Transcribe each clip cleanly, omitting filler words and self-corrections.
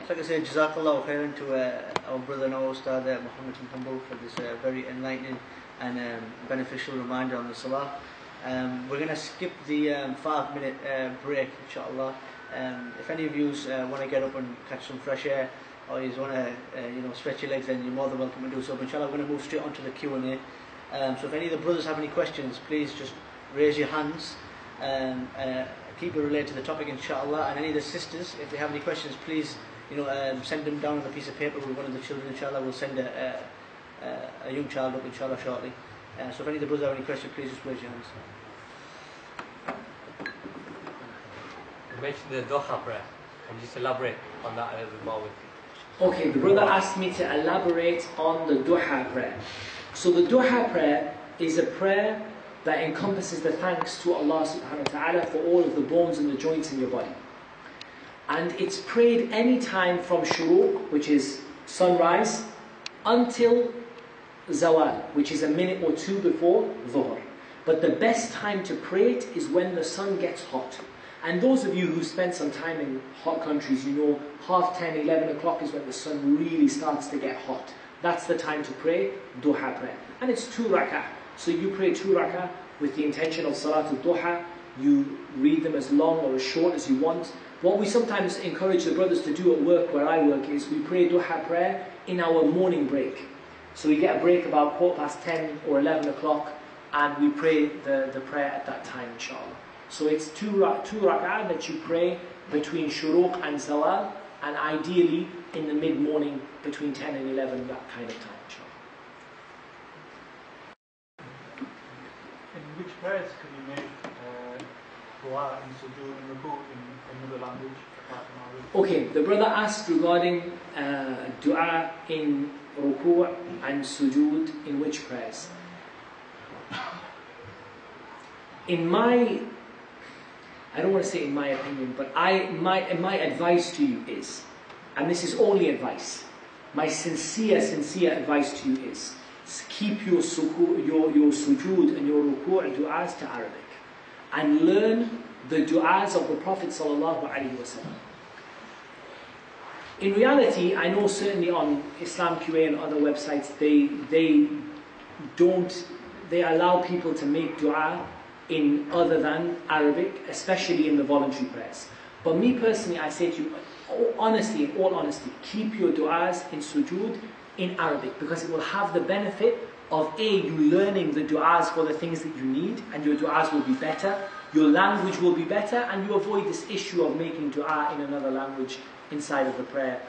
So like I say, Jazakallah khairan to our brother and our Ustaadh Muhammed for this very enlightening and beneficial reminder on the Salah. We're going to skip the 5-minute break, inshallah. If any of you want to get up and catch some fresh air, or you want to stretch your legs, then you're more than welcome to do so. But inshallah, we're going to move straight on to the Q&A. So if any of the brothers have any questions, please just raise your hands. Keep it related to the topic, inshallah. And any of the sisters, if they have any questions, please send them down on a piece of paper with one of the children, inshallah. We'll send a young child up, inshallah, shortly. So if any of the brothers have any questions, please just raise your hands. You mentioned the Duha prayer. Can you just elaborate on that a little bit more? Okay, the brother asked me to elaborate on the Duha prayer. So the Duha prayer is a prayer that encompasses the thanks to Allah subhanahu wa ta'ala for all of the bones and the joints in your body. And it's prayed any time from shuruq, which is sunrise, until zawal, which is a minute or two before dhuhr. But the best time to pray it is when the sun gets hot. And those of you who spent some time in hot countries, you know 10:30, 11 o'clock is when the sun really starts to get hot. That's the time to pray duha prayer. And it's 2 rak'ah. So you pray 2 rak'ah with the intention of salatul duha. You read them as long or as short as you want. What we sometimes encourage the brothers to do at work, where I work, is we pray duha prayer in our morning break. So we get a break about 10:15 or 11 o'clock, and we pray the prayer at that time, inshallah. So it's 2 rak'ah that you pray between shuruq and zawal, and ideally in the mid-morning between 10 and 11, that kind of time, inshallah. In which prayers can you make dua and sujood and ruku in another language apart from Arabic? Okay, the brother asked regarding dua in ruku' and sujood in which prayers? I don't want to say in my opinion, but my advice to you is, and this is only advice, my sincere advice to you is, keep your sujood and your ruku' du'as to Arabic, and learn the du'as of the Prophet ﷺ. In reality, I know certainly on Islam QA and other websites, they allow people to make du'a in other than Arabic, especially in the voluntary prayers. But me personally, I say to you, honestly, in all honesty, keep your du'as in sujood in Arabic, because it will have the benefit of you learning the du'as for the things that you need, and your du'as will be better, your language will be better, and you avoid this issue of making du'a in another language inside of the prayer.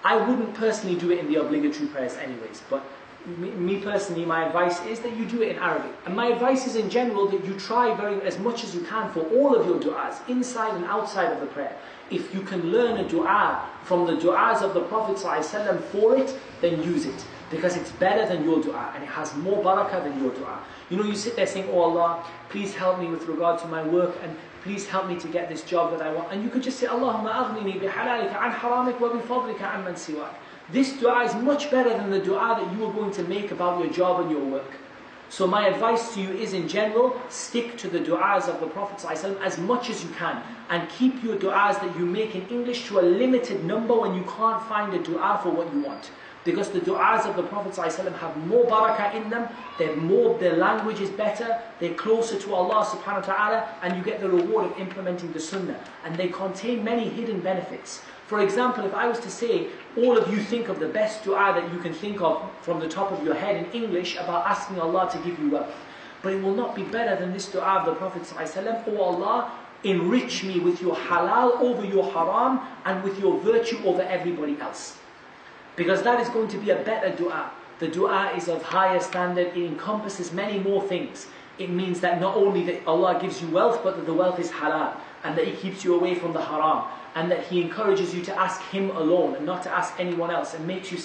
I wouldn't personally do it in the obligatory prayers anyways, but me personally, my advice is that you do it in Arabic. And my advice is in general that you try as much as you can for all of your du'as, inside and outside of the prayer. If you can learn a du'a from the du'as of the Prophet ﷺ for it, then use it. Because it's better than your du'a, and it has more barakah than your du'a. You sit there saying, oh Allah, please help me with regard to my work, and please help me to get this job that I want. And you could just say, Allahumma aghnini bihalalika an haramik wa bifadlika amman siwak. This dua is much better than the dua that you are going to make about your job and your work. So my advice to you is, in general, stick to the du'as of the Prophet ﷺ as much as you can, and keep your du'as that you make in English to a limited number when you can't find a du'a for what you want. Because the du'as of the Prophet ﷺ have more barakah in them, their language is better, they're closer to Allah subhanahu wa ta'ala, and you get the reward of implementing the sunnah. And they contain many hidden benefits. For example, if I was to say, all of you think of the best dua that you can think of from the top of your head in English about asking Allah to give you wealth. But it will not be better than this dua of the Prophet ﷺ, oh Allah, enrich me with your halal over your haram, and with your virtue over everybody else. Because that is going to be a better dua. The dua is of higher standard, it encompasses many more things. It means that not only that Allah gives you wealth, but that the wealth is halal, and that He keeps you away from the haram, and that He encourages you to ask Him alone and not to ask anyone else, and makes you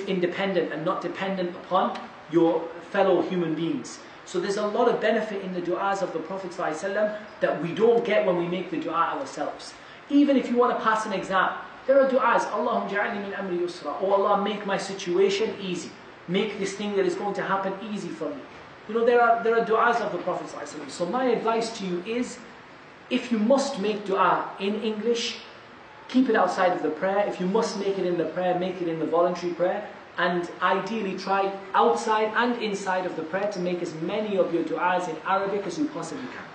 independent and not dependent upon your fellow human beings. So there's a lot of benefit in the du'as of the Prophet ﷺ that we don't get when we make the du'a ourselves. Even if you want to pass an exam, there are du'as, Allahumma ja'alni min amri yusra, oh Allah, make my situation easy, make this thing that is going to happen easy for me. There are du'as of the Prophet ﷺ. So my advice to you is, if you must make dua in English, keep it outside of the prayer. If you must make it in the prayer, make it in the voluntary prayer. And ideally try outside and inside of the prayer to make as many of your du'as in Arabic as you possibly can.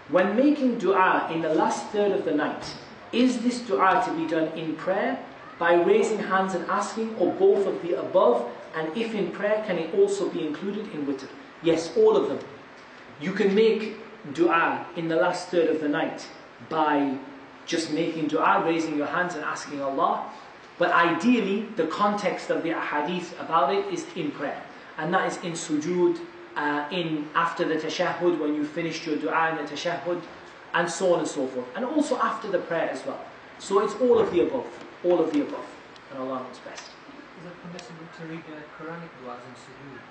When making dua in the last third of the night, is this dua to be done in prayer, by raising hands and asking, or both of the above? And if in prayer, can it also be included in witr? Yes, all of them. You can make dua in the last third of the night by just making dua, raising your hands and asking Allah. But ideally, the context of the ahadith about it is in prayer. And that is in sujood, after the tashahhud, when you finished your dua in the tashahhud, and so on and so forth. And also after the prayer as well. So it's all of the above. All of the above. And Allah knows best. Is it permissible to read Quranic du'as in sujood?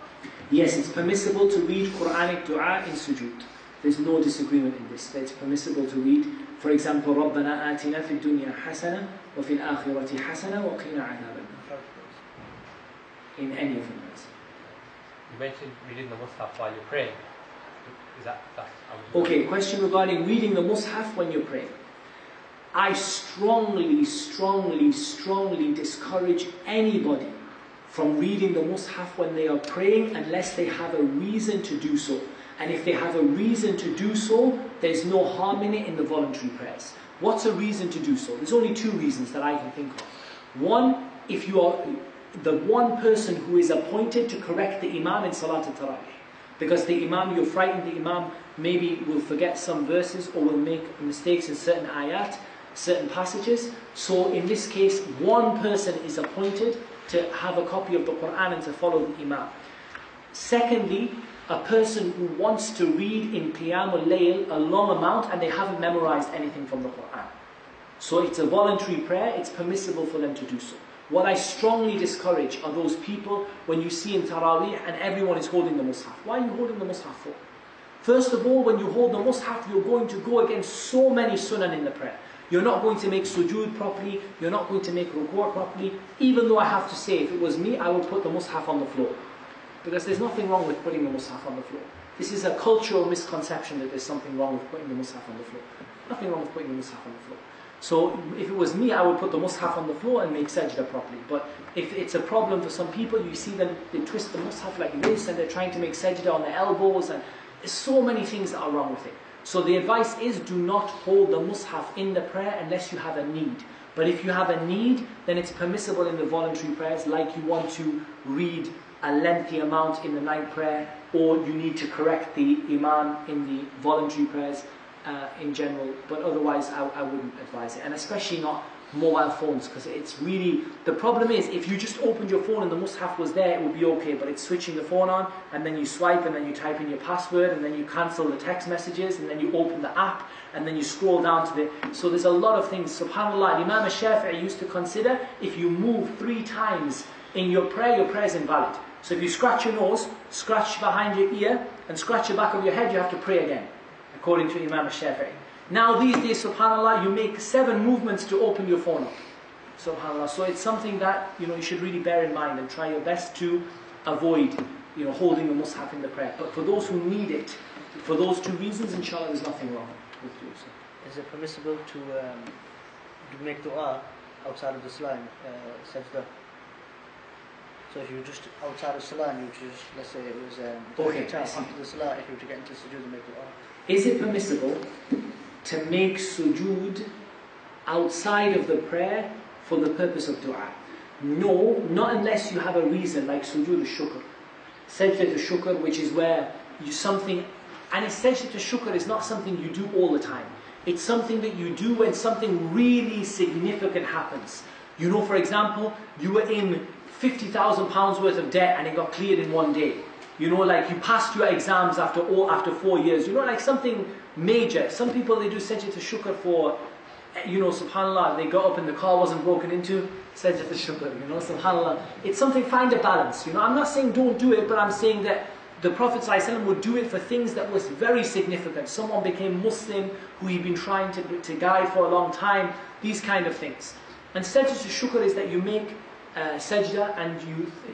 Yes, it's permissible to read Quranic dua in sujood. There's no disagreement in this. That it's permissible to read, for example, رَبَّنَا آتِنَا فِي الدُّنْيَا حَسَنًا وَفِي الْآخِرَةِ حَسَنًا وَقِنَا عَذَابَ النَّارِ. In any of them. You mentioned reading the Mus'haf while you're praying. Is that okay, question regarding reading the Mus'haf when you're praying. I strongly discourage anybody from reading the Mus'haf when they are praying unless they have a reason to do so. And if they have a reason to do so, there's no harm in it in the voluntary prayers. What's a reason to do so? There's only two reasons that I can think of. One, if you are the one person who is appointed to correct the Imam in Salat al-Tarawih. Because the Imam, you're frightened the Imam maybe will forget some verses or will make mistakes in certain ayat, certain passages. So in this case, one person is appointed to have a copy of the Quran and to follow the Imam. Secondly, a person who wants to read in Qiyamul Layl a long amount and they haven't memorized anything from the Quran. So it's a voluntary prayer, it's permissible for them to do so. What I strongly discourage are those people when you see in Taraweeh and everyone is holding the Mus'haf. Why are you holding the Mus'haf for? First of all, when you hold the Mus'haf, you're going to go against so many sunan in the prayer. You're not going to make sujood properly, you're not going to make ruku' properly. Even though I have to say, if it was me, I would put the Mus'haf on the floor. Because there's nothing wrong with putting the Mus'haf on the floor. This is a cultural misconception that there's something wrong with putting the Mus'haf on the floor. Nothing wrong with putting the Mus'haf on the floor. So if it was me, I would put the Mus'haf on the floor and make sajda properly. But if it's a problem for some people, you see them, they twist the Mus'haf like this and they're trying to make sajda on their elbows, and there's so many things that are wrong with it. So the advice is, do not hold the Mus'haf in the prayer unless you have a need. But if you have a need, then it's permissible in the voluntary prayers, like you want to read a lengthy amount in the night prayer, or you need to correct the Imam in the voluntary prayers in general. But otherwise, I wouldn't advise it. And especially not mobile phones, because it's really, the problem is, if you just opened your phone and the Mus'haf was there, it would be okay, but it's switching the phone on, and then you swipe, and then you type in your password, and then you cancel the text messages, and then you open the app, and then you scroll down to the, so there's a lot of things. SubhanAllah, Imam al-Shafi'i used to consider, if you move 3 times in your prayer is invalid. So if you scratch your nose, scratch behind your ear, and scratch the back of your head, you have to pray again, according to Imam al-Shafi'i. Now these days, subhanAllah, you make 7 movements to open your phone up. SubhanAllah. So it's something that you should really bear in mind and try your best to avoid holding the Mus'haf in the prayer. But for those who need it, for those 2 reasons, inshallah, there's nothing wrong with doing so. Is it permissible to make dua outside of the salah, sajda? So if you were just outside of salah and you just, let's say it was after the salah, if you were to get into sujood and make dua. Is it permissible to make sujood outside of the prayer for the purpose of dua? No, not unless you have a reason, like sujood al-shukr. Sajdat al-shukr, which is where something, and sajdat al-shukr is not something you do all the time. It's something that you do when something really significant happens. For example, you were in £50,000 worth of debt and it got cleared in 1 day. Like you passed your exams after 4 years. Like something major. Some people, they do sajdat al-shukr for, subhanAllah, they got up and the car wasn't broken into, sajdat al-shukr, subhanAllah. It's something, find a balance. I'm not saying don't do it, but I'm saying that the Prophet ﷺ would do it for things that was very significant. Someone became Muslim who he'd been trying to guide for a long time, these kind of things. And sajdat al-shukr is that you make sajda and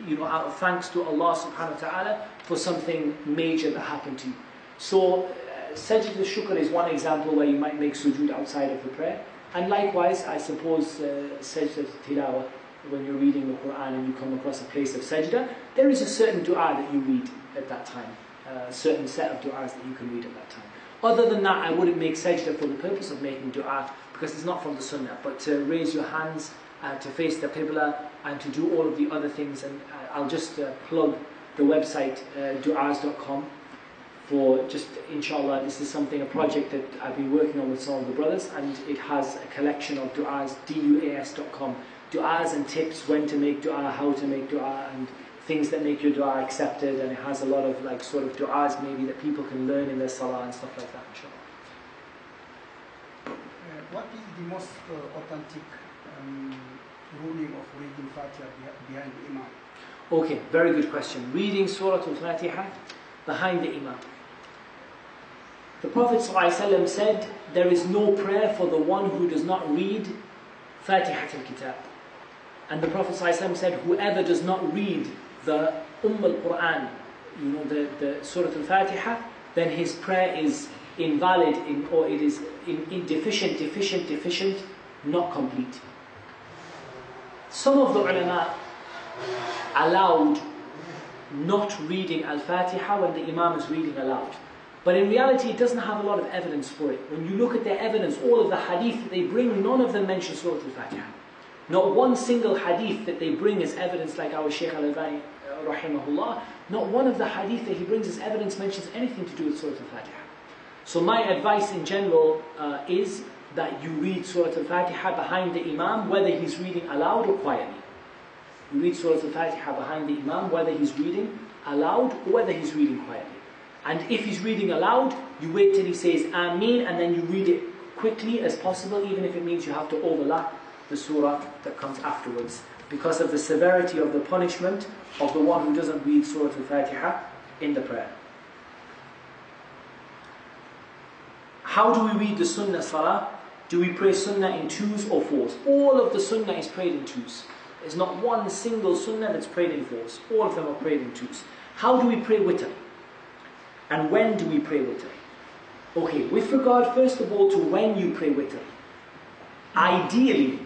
you out of thanks to Allah subhanahu wa ta'ala for something major that happened to you. So Sajda al-Shukr is one example where you might make sujood outside of the prayer. And likewise, I suppose, Sajda al-Tilawa, when you're reading the Quran and you come across a place of sajda, there is a certain dua that you read at that time. A certain set of du'as that you can read at that time. Other than that, I wouldn't make sajda for the purpose of making du'a, because it's not from the sunnah. But to raise your hands, to face the qibla, and to do all of the other things. And I'll just plug the website, du'as.com, for just, inshallah, this is something, a project that I've been working on with some of the brothers, and it has a collection of du'as, duas.com, du'as and tips, when to make du'a, how to make du'a, and things that make your du'a accepted, and it has a lot of like sort of du'as maybe that people can learn in their salah and stuff like that, inshallah. What is the most authentic ruling of reading Fatiha behind the Imam? Okay, very good question. Reading Surah Al-Fatiha behind the Imam. The Prophet ﷺ said, there is no prayer for the one who does not read Fatihat al-Kitab. And the Prophet ﷺ said, whoever does not read the al-Quran, you know, the Surah Al-Fatiha, then his prayer is invalid, or it is deficient, not complete. Some of the ulama allowed not reading Al-Fatiha when the Imam is reading aloud. But in reality, it doesn't have a lot of evidence for it. When you look at their evidence, all of the hadith that they bring, none of them mention Surah Al-Fatiha. Not one single hadith that they bring as evidence, like our Shaykh Al-Albani, rahimahullah, not one of the hadith that he brings as evidence mentions anything to do with Surah Al-Fatiha. So my advice in general is that you read Surah Al-Fatiha behind the Imam, whether he's reading aloud or quietly. You read Surah Al-Fatiha behind the Imam, whether he's reading aloud or whether he's reading quietly. And if he's reading aloud, you wait till he says Ameen, and then you read it quickly as possible, even if it means you have to overlap the surah that comes afterwards, because of the severity of the punishment of the one who doesn't read Surah Al-Fatiha in the prayer. How do we read the Sunnah Salah? Do we pray Sunnah in twos or fours? All of the Sunnah is prayed in twos. There's not one single Sunnah that's prayed in fours. All of them are prayed in twos. How do we pray witr? And when do we pray witr? Okay, with regard first of all to when you pray witr. Ideally,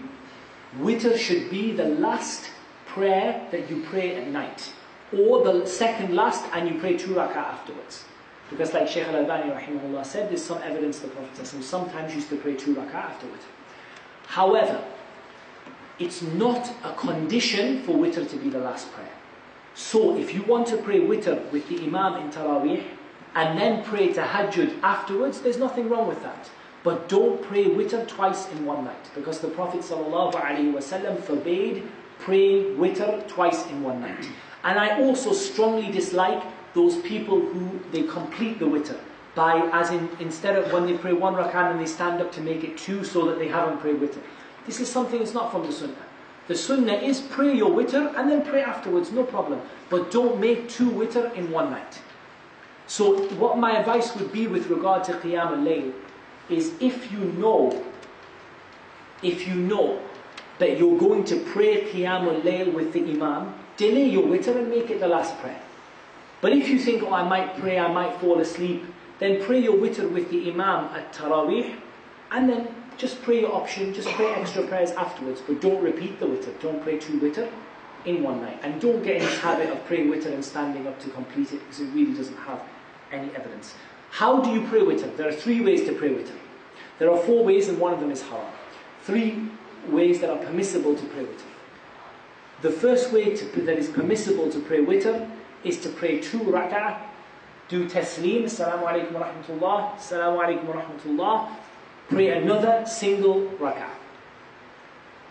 witr should be the last prayer that you pray at night, or the second last, and you pray 2 rak'ah afterwards. Because like Shaykh Al-Albani rahimahullah said, there's some evidence the Prophet sometimes used to pray 2 rak'ah after witr. However, it's not a condition for witr to be the last prayer. So if you want to pray witr with the Imam in Taraweeh, and then pray tahajjud afterwards, there's nothing wrong with that. But don't pray witr twice in one night, because the Prophet ﷺ forbade praying witr twice in one night. And I also strongly dislike those people who they complete the witr by, as in, instead of when they pray 1 rak'ah and they stand up to make it 2 so that they haven't prayed witr. This is something that's not from the sunnah. The sunnah is pray your witr and then pray afterwards, no problem. But don't make 2 witr in one night. So what my advice would be with regard to Qiyam al-Layl is if you know that you're going to pray Qiyam al-Layl with the Imam, delay your witr and make it the last prayer. But if you think, oh, I might pray, I might fall asleep, then pray your witr with the Imam at Taraweeh, and then just pray your option, just pray extra prayers afterwards, but don't repeat the witr. Don't pray 2 witr in one night. And don't get in the habit of praying witr and standing up to complete it, because it really doesn't have any evidence. How do you pray witr? There are 3 ways to pray witr. There are 4 ways, and one of them is haram. 3 ways that are permissible to pray witr. The first way that is permissible to pray witr is to pray 2 rak'ah, do taslim, assalamu alaikum wa rahmatullah, assalamu alaikum wa rahmatullah, pray another single rak'ah.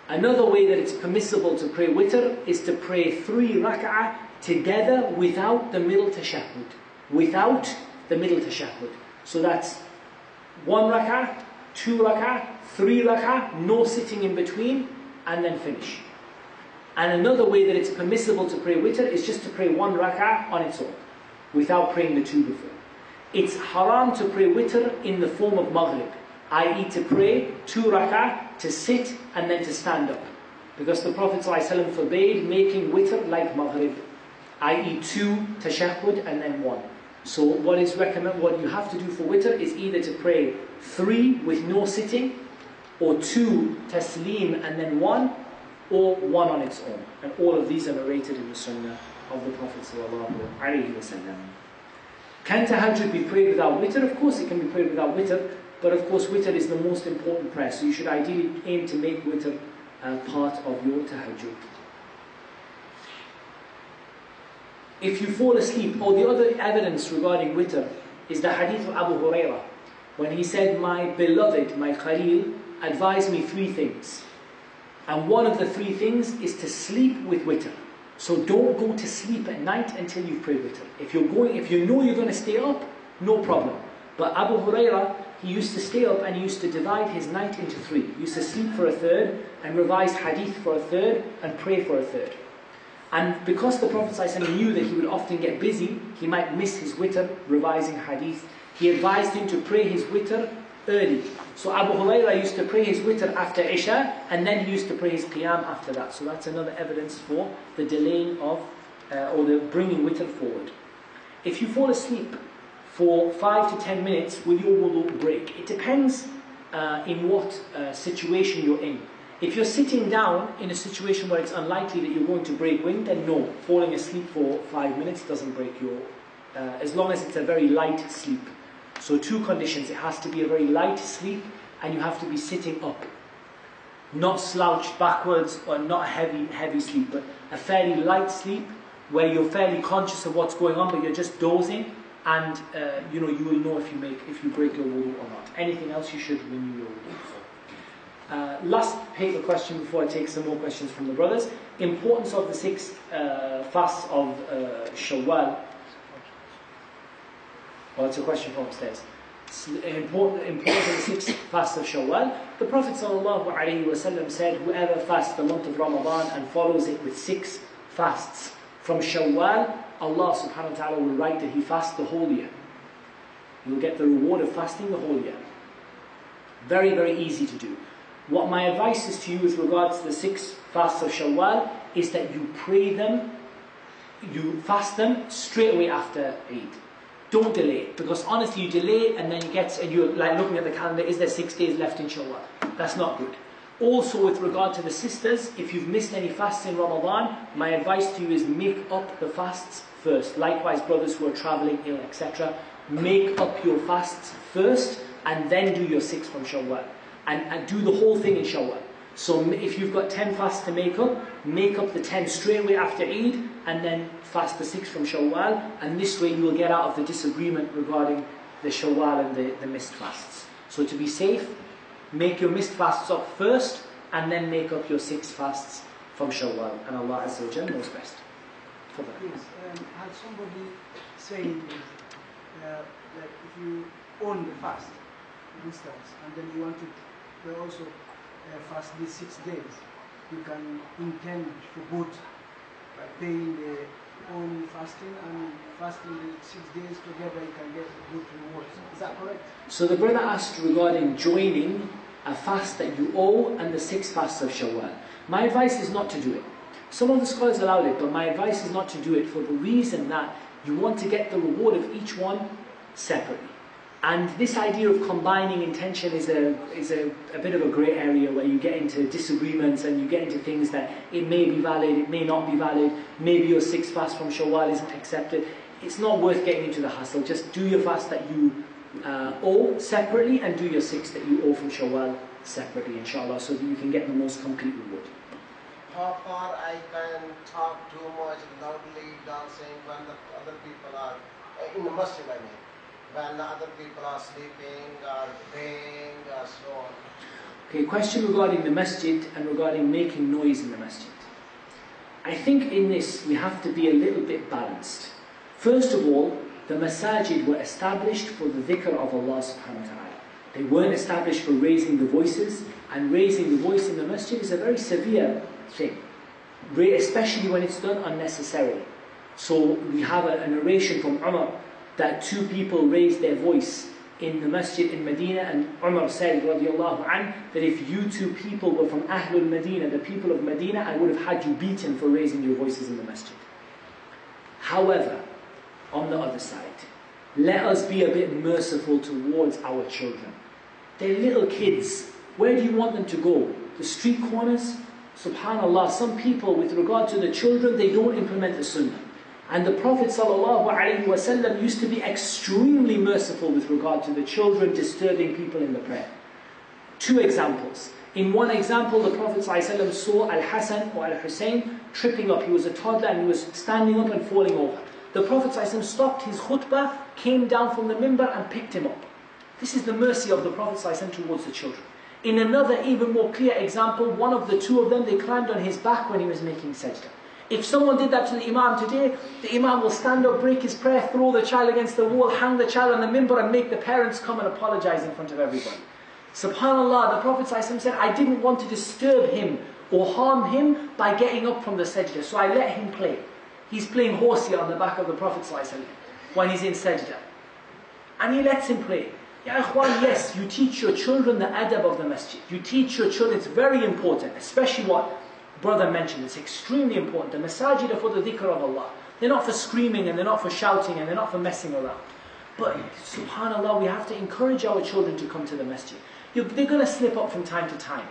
Another way that it's permissible to pray witr is to pray 3 rak'ah together without the middle tashahhud. Without the middle tashahhud. So that's 1 rak'ah, 2 rak'ah, 3 rak'ah, no sitting in between, and then finish. And another way that it's permissible to pray witr is just to pray 1 rak'ah on its own, without praying the 2 before. It's haram to pray witr in the form of maghrib, i.e. to pray 2 rak'ah, to sit and then to stand up. Because the Prophet ﷺ forbade making witr like maghrib, i.e. 2 tashahhud and then 1. So what is recommended, what you have to do for witr is either to pray 3 with no sitting, or 2 taslim and then 1, or 1 on its own. And all of these are narrated in the sunnah of the Prophet ﷺ. Can tahajjud be prayed without witr? Of course it can be prayed without witr, but of course witr is the most important prayer, so you should ideally aim to make witr part of your tahajjud. If you fall asleep, or the other evidence regarding witr is the hadith of Abu Hurairah, when he said, my beloved, my Khalil, advised me 3 things. And one of the 3 things is to sleep with witr. So don't go to sleep at night until you've prayed witr. If you know you're going to stay up, no problem. But Abu Hurairah, he used to stay up and he used to divide his night into 3. He used to sleep for a third, and revise hadith for a third, and pray for a third. And because the Prophet ﷺ knew that he would often get busy, he might miss his witr, revising hadith, he advised him to pray his witr early. So Abu Hurairah used to pray his witr after Isha, and then he used to pray his qiyam after that. So that's another evidence for the delaying of, or the bringing witr forward. If you fall asleep for 5 to 10 minutes, will your wudu break? It depends in what situation you're in. If you're sitting down in a situation where it's unlikely that you're going to break wind, then no, falling asleep for 5 minutes doesn't break your, as long as it's a very light sleep. So 2 conditions, it has to be a very light sleep, and you have to be sitting up. Not slouched backwards, or not a heavy sleep, but a fairly light sleep, where you're fairly conscious of what's going on, but you're just dozing, and you will know if you break your wudu or not. Anything else, you should renew your wudu. Last paper question before I take some more questions from the brothers. Importance of the 6 fasts of Shawwal. Well, it's a question from upstairs. Importance of the 6 fasts of Shawwal. The Prophet ﷺ said, whoever fasts the month of Ramadan and follows it with 6 fasts from Shawwal, Allah subhanahu wa ta'ala will write that he fasts the whole year. He will get the reward of fasting the whole year. Very, very easy to do. What my advice is to you with regards to the 6 fasts of Shawwal is that you pray them, you fast them straight away after Eid. Don't delay it, because honestly you delay and then you're like looking at the calendar, is there 6 days left in Shawwal? That's not good. Also with regard to the sisters, if you've missed any fasts in Ramadan, my advice to you is make up the fasts first. Likewise, brothers who are travelling ill, etc., make up your fasts first and then do your 6 from Shawwal. And do the whole thing in Shawwal. So if you've got 10 fasts to make up the 10 straight away after Eid, and then fast the 6 from Shawwal, and this way you will get out of the disagreement regarding the Shawwal and the missed fasts. So to be safe, make your missed fasts up first, and then make up your 6 fasts from Shawwal, and Allah Azza wa Jalla knows best. Yes, had somebody saying that if you own the fast, for instance, and then you want to also fast these 6 days, you can intend for both by paying the own fasting and fasting the 6 days together, you can get good rewards. Is that correct? So the brother asked regarding joining a fast that you owe and the 6 fasts of Shawwal. My advice is not to do it. Some of the scholars allowed it, but my advice is not to do it for the reason that you want to get the reward of each one separately. And this idea of combining intention is a bit of a grey area where you get into disagreements and you get into things that it may be valid, it may not be valid, maybe your 6 fast from Shawwal isn't accepted. It's not worth getting into the hassle. Just do your fast that you owe separately and do your 6 that you owe from Shawwal separately, inshallah, so that you can get the most complete reward. How far I can talk too much loudly dancing when the other people are in the masjid, I mean. When other people are sleeping or praying or so on. Okay, question regarding the masjid and regarding making noise in the masjid. I think in this we have to be a little bit balanced. First of all, the masajid were established for the dhikr of Allah subhanahu wa ta'ala. They weren't established for raising the voices, and raising the voice in the masjid is a very severe thing, especially when it's done unnecessarily. So we have a narration from Umar that 2 people raised their voice in the masjid in Medina, and Umar said, radiallahu anh, that if you 2 people were from Ahlul Medina, the people of Medina, I would have had you beaten for raising your voices in the masjid. However, on the other side, let us be a bit merciful towards our children. They're little kids. Where do you want them to go? The street corners? Subhanallah, some people with regard to the children, they don't implement the sunnah. And the Prophet ﷺ used to be extremely merciful with regard to the children disturbing people in the prayer. 2 examples. In one example, the Prophet ﷺ saw Al-Hasan or Al-Hussein tripping up. He was a toddler and he was standing up and falling over. The Prophet ﷺ stopped his khutbah, came down from the mimbar and picked him up. This is the mercy of the Prophet ﷺ towards the children. In another even more clear example, one of the 2 of them, they climbed on his back when he was making sajda. If someone did that to the Imam today, the Imam will stand up, break his prayer, throw the child against the wall, hang the child on the mimbar and make the parents come and apologize in front of everybody. SubhanAllah, the Prophet ﷺ said, I didn't want to disturb him or harm him by getting up from the sajda, so I let him play. He's playing horsey on the back of the Prophet ﷺ when he's in sajda. And he lets him play. Ya ikhwan, yes, you teach your children the adab of the masjid. You teach your children, it's very important, especially what brother mentioned, it's extremely important. The masajid are for the dhikr of Allah. They're not for screaming and they're not for shouting and they're not for messing around. But subhanallah, we have to encourage our children to come to the masjid. They're going to slip up from time to time.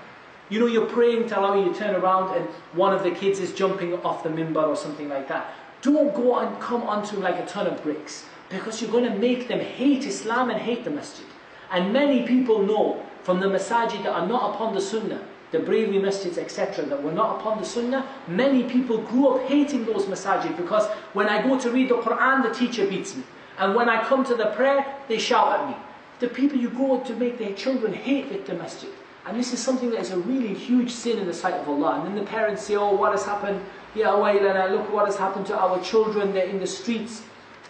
You know, you're praying, Tarawih, you turn around and one of the kids is jumping off the mimbar or something like that. Don't go and come onto like a ton of bricks, because you're going to make them hate Islam and hate the masjid. And many people know from the masajid that are not upon the sunnah, the Bravery masjids, etc., that were not upon the sunnah, many people grew up hating those masajid, because when I go to read the Quran, the teacher beats me. And when I come to the prayer, they shout at me. The people you grow up to make their children hate the masjid. And this is something that is a really huge sin in the sight of Allah. And then the parents say, oh, what has happened? Ya waylana, look what has happened to our children, they're in the streets.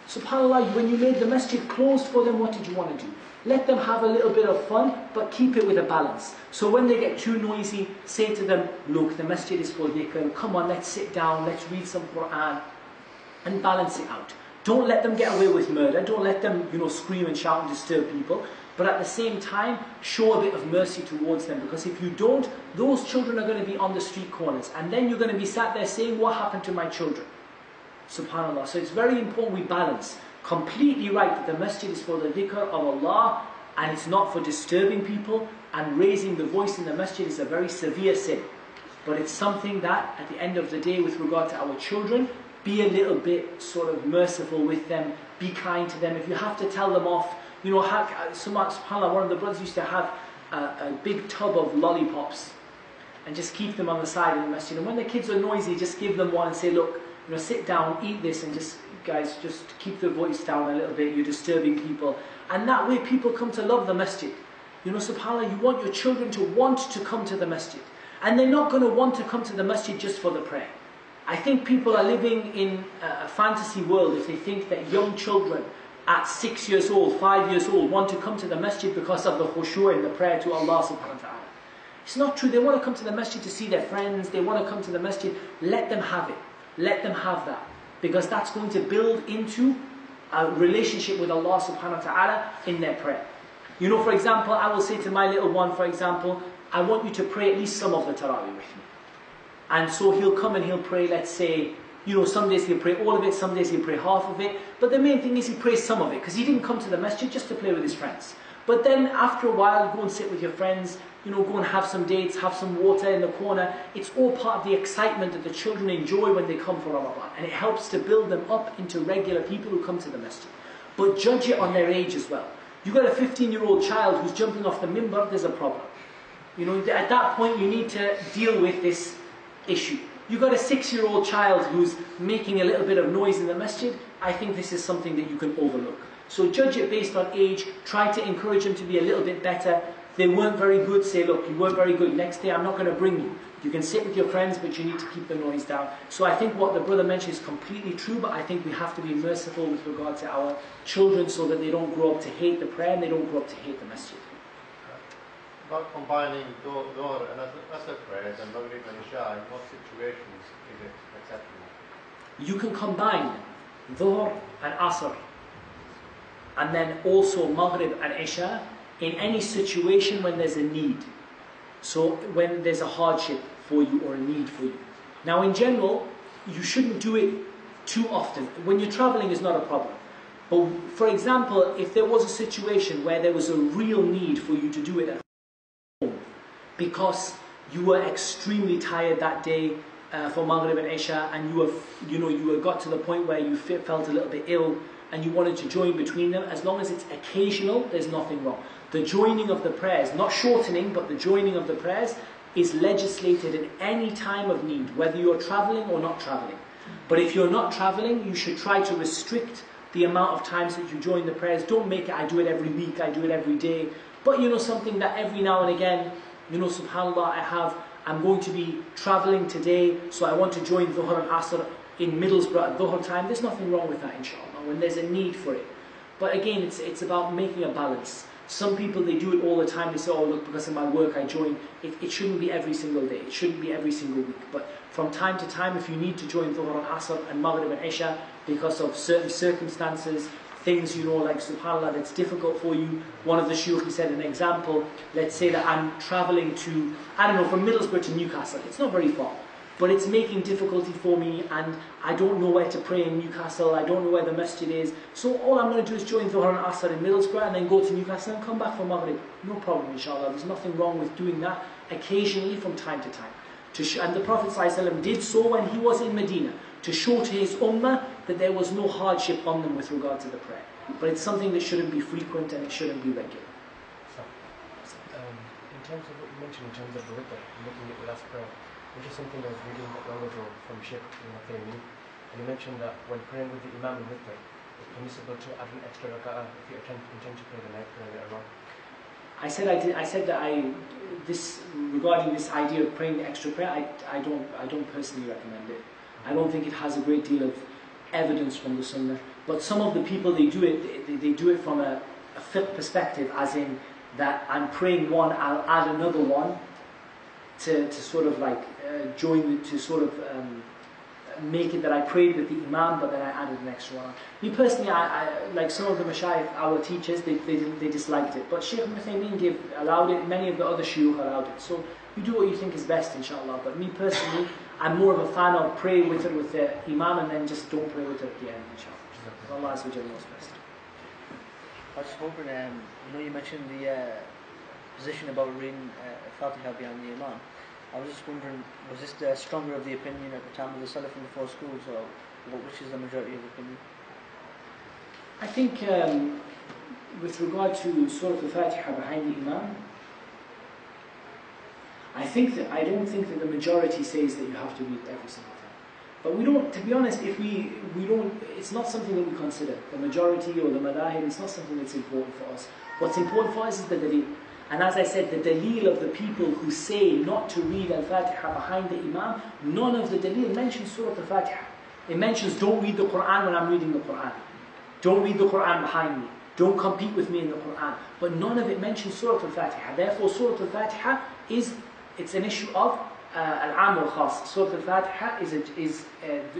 SubhanAllah, when you made the masjid closed for them, what did you want to do? Let them have a little bit of fun, but keep it with a balance. So when they get too noisy, say to them, look, the masjid is for dhikr, come on, let's sit down, let's read some Quran, and balance it out. Don't let them get away with murder, don't let them, scream and shout and disturb people, but at the same time, show a bit of mercy towards them, because if you don't, those children are going to be on the street corners, and then you're going to be sat there saying, what happened to my children? SubhanAllah. So it's very important we balance. Completely right that the masjid is for the dhikr of Allah and it's not for disturbing people, and raising the voice in the masjid is a very severe sin. But it's something that at the end of the day, with regard to our children, be a little bit sort of merciful with them, be kind to them. If you have to tell them off, subhanAllah, one of the brothers used to have a big tub of lollipops and just keep them on the side of the masjid. And when the kids are noisy, just give them one and say, look, sit down, eat this, and just keep the voice down a little bit, you're disturbing people. And that way people come to love the masjid. SubhanAllah, you want your children to want to come to the masjid. And they're not going to want to come to the masjid just for the prayer. I think people are living in a fantasy world if they think that young children at 6 years old, 5 years old, want to come to the masjid because of the khushu' in the prayer to Allah subhanahu wa ta'ala. It's not true. They want to come to the masjid to see their friends, they want to come to the masjid. Let them have it. Let them have that. Because that's going to build into a relationship with Allah subhanahu wa ta'ala in their prayer. For example, I will say to my little one, for example, I want you to pray at least some of the Tarawih with me. And so he'll come and he'll pray, let's say, some days he'll pray all of it, some days he'll pray half of it. But the main thing is he prays some of it, because he didn't come to the masjid just to play with his friends. But then after a while, go and sit with your friends, go and have some dates, have some water in the corner. It's all part of the excitement that the children enjoy when they come for Ramadan. And it helps to build them up into regular people who come to the masjid. But judge it on their age as well. You've got a 15-year-old child who's jumping off the mimbar, there's a problem. At that point you need to deal with this issue. You've got a 6-year-old child who's making a little bit of noise in the masjid. I think this is something that you can overlook. So judge it based on age. Try to encourage them to be a little bit better. If they weren't very good, say, look, you weren't very good. Next day I'm not going to bring you. You can sit with your friends, but you need to keep the noise down. So I think what the brother mentioned is completely true, but I think we have to be merciful with regard to our children so that they don't grow up to hate the prayer and they don't grow up to hate the masjid. About combining Dhuhr and Asr prayers and Maghrib and Isha, in what situations is it acceptable? You can combine Dhuhr and Asr and then also Maghrib and Isha in any situation when there's a need. So when there's a hardship for you or a need for you. Now in general, you shouldn't do it too often. When you're traveling is not a problem. But for example, if there was a situation where there was a real need for you to do it at home, because you were extremely tired that day for Maghrib and Isha, and you got to the point where you felt a little bit ill, and you wanted to join between them, as long as it's occasional, there's nothing wrong. The joining of the prayers, not shortening, but the joining of the prayers, is legislated in any time of need, whether you're travelling or not travelling. But if you're not travelling, you should try to restrict the amount of times that you join the prayers. Don't make it, I do it every week, I do it every day. But something that every now and again, subhanAllah, I'm going to be travelling today, so I want to join Dhuhr and Asr in Middlesbrough at Dhuhr time. There's nothing wrong with that, inshallah, when there's a need for it. But again, it's about making a balance. Some people, they do it all the time. They say, oh look, because of my work I join. It shouldn't be every single day. It shouldn't be every single week. But from time to time, if you need to join Dhuhr and Asr and Maghrib and Isha because of certain circumstances, things, like subhanAllah, that's difficult for you. One of the shuyukh, he said an example, let's say that I'm travelling to, from Middlesbrough to Newcastle. It's not very far, but it's making difficulty for me, and I don't know where to pray in Newcastle, I don't know where the masjid is. So all I'm going to do is join Dhuhr and Asr in Middlesbrough and then go to Newcastle and come back for Maghrib. No problem, inshallah. There's nothing wrong with doing that occasionally from time to time. And the Prophet ﷺ did so when he was in Medina, to show to his ummah that there was no hardship on them with regard to the prayer. But it's something that shouldn't be frequent and it shouldn't be regular. In terms of what you mentioned, in terms of the witr, making it the last prayer, which is something I was reading not long ago from Sheikh Muhammed, and he mentioned that when praying with the Imam and witr, it's permissible to add an extra raka'ah if you intend to pray the night prayer later on. I said regarding this idea of praying the extra prayer, I don't personally recommend it. I don't think it has a great deal of evidence from the Sunnah. But some of the people, they do it from a fiqh perspective, as in that I'm praying one, I'll add another one to sort of like make it that I prayed with the Imam, but then I added an extra one. Me personally, I like some of the mashayikh, our teachers, they disliked it. But Shaykh Muhammed allowed it, many of the other shuyukh allowed it. So you do what you think is best, inshallah. But me personally, I'm more of a fan of pray with it with the Imam and then just don't pray with it at the end, inshallah. Allah Azza wa Jalla knows best. I was hoping, you mentioned the position about reading Fatiha behind the Imam. I was just wondering, was this the stronger of the opinion at the time of the Salaf in the four schools, or which is the majority of the opinion? I think with regard to Surah Al-Fatiha behind the Imam, I don't think that the majority says that you have to read every single time. But we don't, to be honest, if we don't, it's not something that we consider. The majority or the madahib, it's not something that's important for us. What's important for us is the dalil. And as I said, the dalil of the people who say not to read Al-Fatiha behind the Imam, none of the dalil mentions Surah Al-Fatiha. It mentions don't read the Quran when I'm reading the Quran. Don't read the Quran behind me. Don't compete with me in the Quran. But none of it mentions Surah Al-Fatiha. Therefore, Surah Al-Fatiha it's an issue of Al-Am wal-Khas. Surah Al-Fatiha is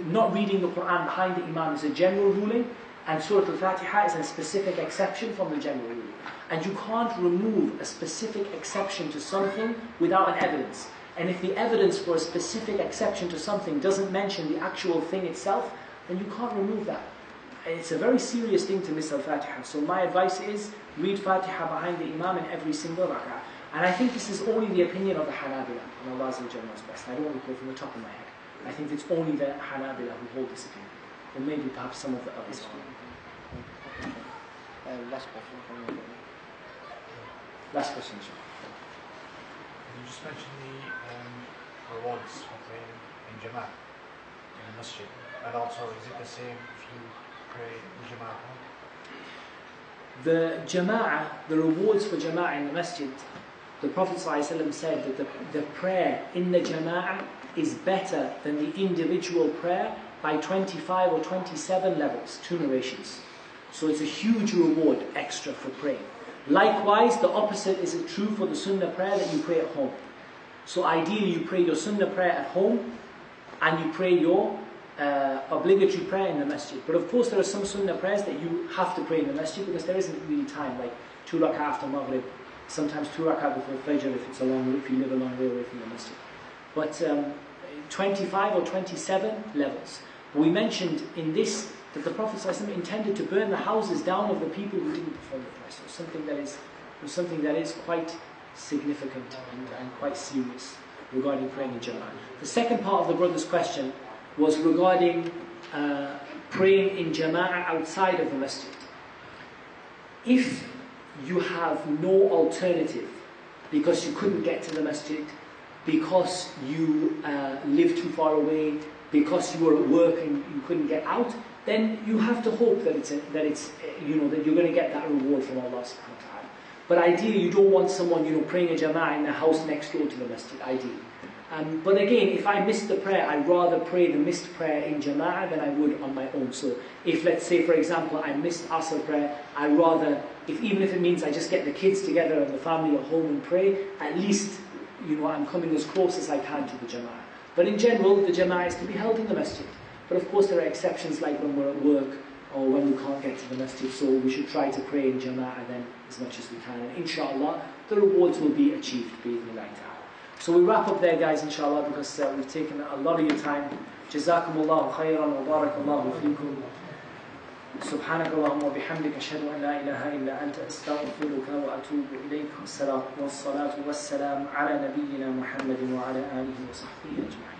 not reading the Quran behind the Imam is a general ruling, and Surah Al-Fatiha is a specific exception from the general ruling. And you can't remove a specific exception to something without an evidence. And if the evidence for a specific exception to something doesn't mention the actual thing itself, then you can't remove that. It's a very serious thing to miss Al-Fatiha. So my advice is, read Fatiha behind the Imam in every single rak'ah. And I think this is only the opinion of the Hanabila, and Allah Azza wa Jalla knows best. I don't want to go from the top of my head. I think it's only the Hanabila who hold this opinion. Or maybe perhaps some of the others. Last question from you. Last question, sir. You just mentioned the rewards for praying in Jama'ah, in the masjid. And also, is it the same if you pray in Jama'ah? The Jama'ah, the rewards for Jama'ah in the masjid, the Prophet ﷺ said that the prayer in the Jama'ah is better than the individual prayer by 25 or 27 levels, 2 narrations. So it's a huge reward extra for praying. Likewise, the opposite is true for the sunnah prayer that you pray at home. So ideally you pray your sunnah prayer at home and you pray your obligatory prayer in the masjid. But of course there are some sunnah prayers that you have to pray in the masjid because there isn't really time, like 2 rak'ah after Maghrib, sometimes 2 rak'ah before Fajr if you live a long way away from the masjid. But 25 or 27 levels. We mentioned in this that the Prophet ﷺ intended to burn the houses down of the people who didn't perform the prayer. So something that is quite significant and quite serious regarding praying in Jama'ah. The second part of the brother's question was regarding praying in Jama'ah outside of the masjid. If you have no alternative because you couldn't get to the masjid, because you live too far away, because you were at work and you couldn't get out, then you have to hope that that you're going to get that reward from Allah subhanahu wa ta'ala. But ideally, you don't want someone praying a Jama'ah in the house next door to the masjid, ideally. But again, if I missed the prayer, I'd rather pray the missed prayer in Jama'ah than I would on my own. So if, let's say, for example, I missed Asr prayer, I'd rather, even if it means I just get the kids together and the family at home and pray, at least, I'm coming as close as I can to the Jama'ah. But in general, the Jama'ah is to be held in the masjid. But of course, there are exceptions like when we're at work or when we can't get to the masjid, so we should try to pray in Jama'ah then as much as we can. And inshallah, the rewards will be achieved, bi'idhnillah ta'ala. So we wrap up there, guys, inshallah, because we've taken a lot of your time. Jazakumullahu khayran wa barakallahu feekum. سبحانك اللهم وبحمدك أشهد أن لا إله إلا أنت أستغفرك وأتوب إليك والصلاة والسلام على نبينا محمد وعلى آله وصحبه أجمعين.